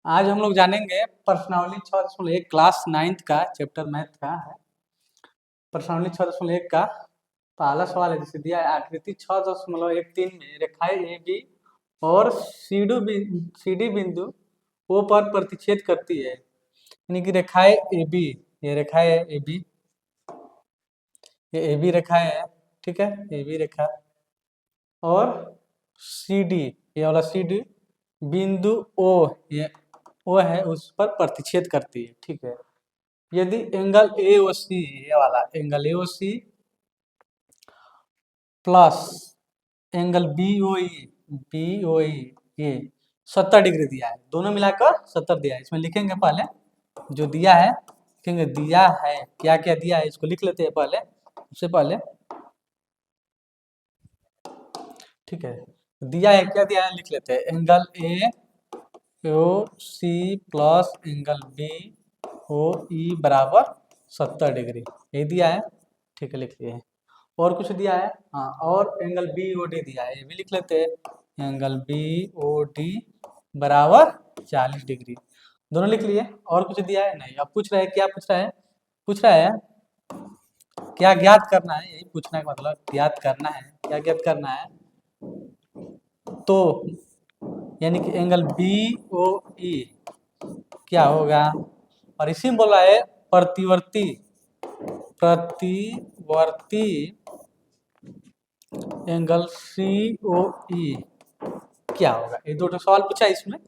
आज हम लोग जानेंगे प्रश्नावली 6.1 क्लास 9th का चैप्टर मैथ का है। प्रश्नावली 6.1 का पहला सवाल है, जैसे दिया है आकृति 6.13 में रेखाएं ए बी और सी डी बिंदु ओ पर प्रतिच्छेद करती है। यानी कि रेखाएं ए बी, ये रेखाएं ए बी, ये ए बी रेखाएं है, ठीक है, ए बी रेखा, और सी डी, ये वाला सी डी बिंदु ओ, ये ओ है, उस पर प्रतिच्छेद करती है, ठीक है। यदि एंगल ए ओ सी, ये वाला angle A O C plus angle B O E ये 70 डिग्री दिया है, दोनों मिलाकर 70 दिया है। इसमें लिखेंगे पहले जो दिया है, लिखेंगे दिया है, क्या क्या दिया है इसको लिख लेते हैं पहले, सबसे पहले, ठीक है। दिया है, क्या दिया है लिख लेते हैं, angle A O C plus angle B O E बराबर 70 डिग्री, ये दिया है, ठीक है, लिख लिए। और कुछ दिया है, हाँ, और एंगल बी ओ डी दिया है, ये भी लिख लेते हैं, एंगल बी ओ डी बराबर 40 डिग्री, दोनों लिख लिए। और कुछ दिया है नहीं। अब पूछ रहा है, क्या पूछ रहा है, पूछ रहा है क्या ज्ञात करना है, यही पूछना है, मतलब ज्ञात करना है, क्या ज्ञात करना है, तो यानी कि एंगल बी ओ ई क्या होगा, और इसी में बोला है प्रतिवर्ती प्रतिवर्ती एंगल सी ओ ई क्या होगा। ये दो सवाल पूछा है इसमें,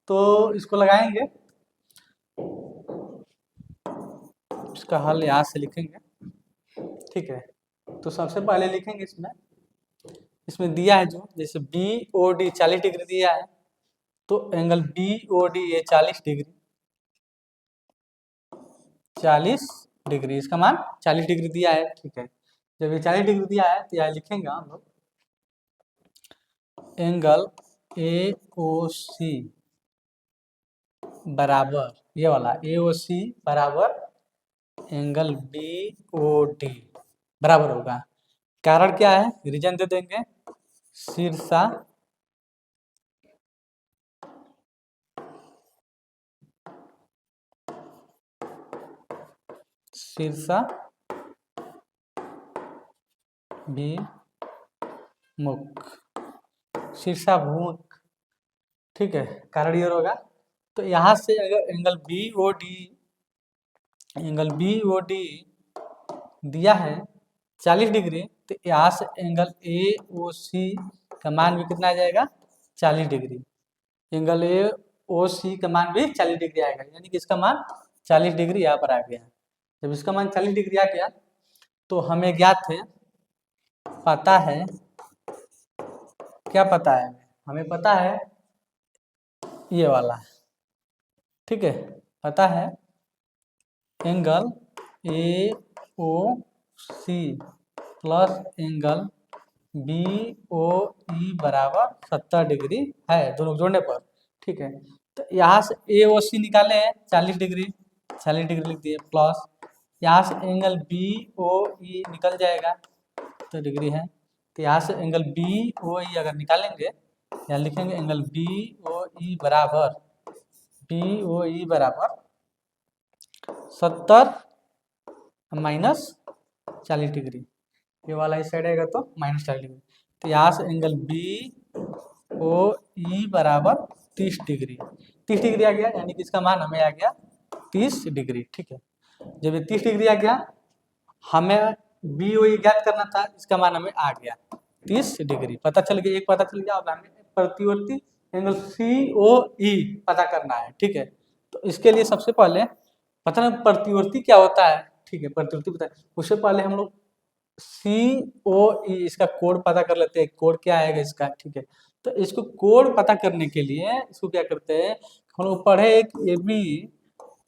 तो इसको लगाएंगे, इसका हल यहाँ से लिखेंगे, ठीक है। तो सबसे पहले लिखेंगे इसमें दिया है जो, जैसे बी ओ डी 40 डिग्री दिया है, तो एंगल बी ओ डी ये 40 डिग्री, 40 डिग्री, इसका मान 40 डिग्री दिया है, ठीक है। जब ये 40 डिग्री दिया है तो यहाँ लिखेंगे हम लोग एंगल ए ओ सी बराबर, ये वाला ए ओ सी बराबर एंगल बी ओ डी बराबर होगा। कारण क्या है, रीजन दे देंगे, शीर्षा शीर्षा भी मुख, शीर्षाभिमुख, ठीक है, कारण ये होगा। तो यहाँ से अगर एंगल बी ओ डी दिया है 40 डिग्री, तो यहाँ से एंगल ए ओ सी का मान भी कितना आ जाएगा, 40 डिग्री, एंगल ए ओ सी का मान भी 40 डिग्री आएगा, यानी कि इसका मान 40 डिग्री यहाँ पर आ गया। जब इसका मान 40 डिग्री आ गया तो हमें ज्ञात है, पता है, क्या पता है, हमें पता है ये वाला, ठीक है, पता है angle A O C plus angle B O E बराबर 70 डिग्री है, दोनों जोड़ने पर, ठीक है। तो यहाँ से ए ओ सी निकाले हैं 40 डिग्री, 40 डिग्री लिख दिए, प्लस यहाँ से एंगल बी ओ ई निकल जाएगा, तो डिग्री है, तो यहाँ से एंगल बी ओ ई अगर निकालेंगे, यहाँ लिखेंगे एंगल बी ओ ई बराबर 70 माइनस 40 डिग्री, ये वाला इस साइड आएगा तो माइनस 40 डिग्री, तो यहाँ से एंगल बी ओ ई बराबर 30 डिग्री, 30 डिग्री आ गया, यानी कि इसका मान हमें आ गया 30 डिग्री, ठीक है। जब ये 30 डिग्री आ गया, हमें बी ओ ई ज्ञात करना था, इसका मान हमें आ गया 30 डिग्री, पता चल गया, एक पता चल गया। अब हमें प्रतिवर्ती एंगल सी ओ ई पता करना है, ठीक है। तो इसके लिए सबसे पहले पता नहीं प्रतिवर्ती क्या होता है, ठीक है, प्रतिवर्ती पता है, उससे पहले हम लोग सी ओ ई इसका कोड पता कर लेते हैं, कोड क्या आएगा इसका, ठीक है। तो इसको कोड पता करने के लिए इसको क्या करते हैं, हम लोग पढ़े एक ए बी,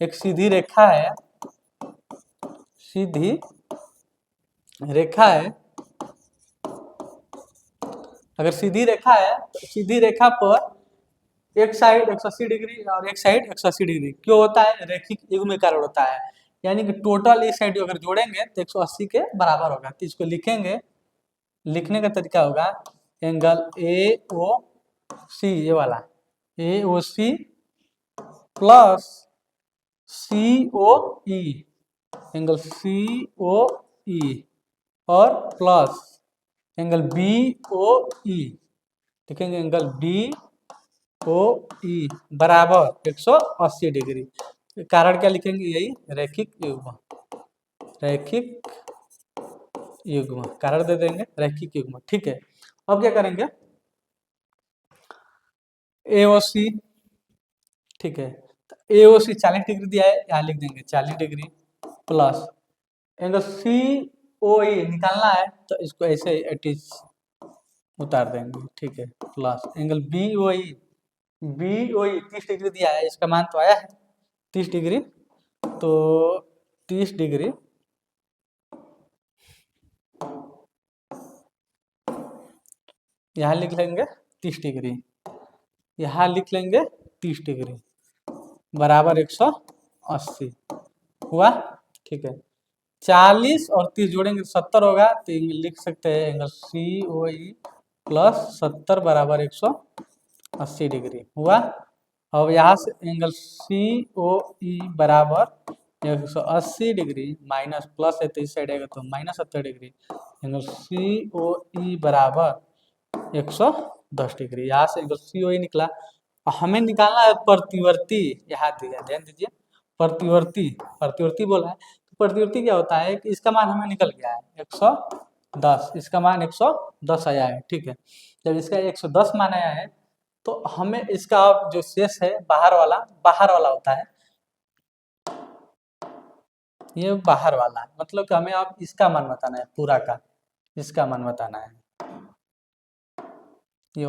एक सीधी रेखा है, सीधी रेखा है, अगर सीधी रेखा है तो सीधी रेखा पर एक साइड 180 डिग्री और एक साइड 180 डिग्री क्यों होता है, रैखिक युग्म के कारण होता है, यानी कि टोटल एक साइड अगर जोड़ेंगे तो 180 के बराबर होगा। तो इसको लिखेंगे, लिखने का तरीका होगा एंगल ए ओ सी, ये वाला ए ओ सी प्लस सी ओ ई, एंगल सी ओ ई, और प्लस एंगल बी ओ ई, लिखेंगे एंगल बी ओ ई बराबर 180 डिग्री। कारण क्या लिखेंगे, यही रैखिक युग्म, रैखिक युग्म कारण दे देंगे रैखिक युग्म। ठीक है, अब क्या करेंगे, एओसी, ठीक है, एओसी 40 डिग्री दिया है, यहाँ लिख देंगे 40 डिग्री प्लस एंगल सी ओ ई निकालना है तो इसको ऐसे एट इज उतार देंगे। ठीक है, प्लस एंगल बी ओ ई, बी ओ ई 30 डिग्री दिया है, इसका मान तो आया है 30 डिग्री, तो 30 डिग्री यहाँ लिख लेंगे 30 डिग्री, यहाँ लिख लेंगे 30 डिग्री बराबर 180 हुआ। ठीक है, 40 और 30 जोड़ेंगे 70 होगा, तो लिख सकते हैं एंगल सी ओ ई प्लस 70 बराबर 180 डिग्री हुआ। अब यहाँ से एंगल सी ओ ई बराबर 180 डिग्री माइनस प्लस है तो इस साइड आएगा तो माइनस 70 डिग्री, एंगल सी ओ ई बराबर 110 डिग्री। यहाँ से एंगल सी ओ ई निकला, हमें निकालना है प्रतिवर्ती, यहाँ दिया ध्यान दीजिए, प्रतिवर्ती, प्रतिवर्ती बोला है, तो प्रतिवर्ती क्या होता है कि इसका मान हमें निकल गया है 110, इसका मान 110 आया है। ठीक है, जब इसका 110 मान आया है तो हमें इसका अब जो शेष है बाहर वाला होता है, ये बाहर वाला है, मतलब कि हमें अब इसका मान बताना है, पूरा का इसका मान बताना है, ये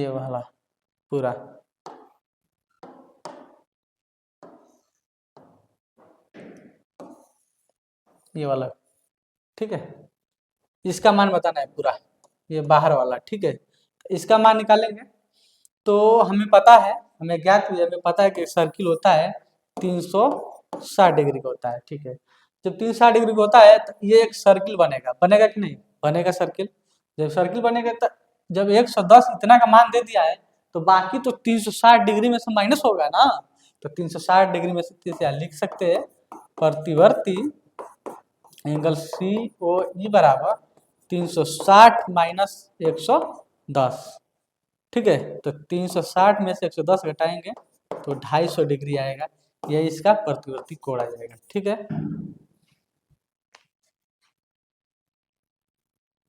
वाला पूरा। ये वाला, ठीक है, इसका मान बताना है पूरा, ये बाहर वाला। ठीक है, इसका मान निकालेंगे तो हमें पता है, हमें ज्ञात हुआ, हमें पता है कि सर्किल होता है 360 डिग्री का होता है। ठीक है, जब 360 डिग्री का होता है तो ये एक सर्किल बनेगा कि नहीं बनेगा सर्किल। जब सर्किल बनेगा तो जब 110 इतना का मान दे दिया है तो बाकी तो 360 डिग्री में से माइनस होगा ना, तो 360 डिग्री में से लिख सकते हैं प्रतिवर्ती एंगल सी ओ ई बराबर 360 माइनस 110। ठीक है, तो 360 में से 110 घटाएंगे तो 250 डिग्री आएगा, यह इसका प्रतिवर्ती कोण आ जाएगा। ठीक है,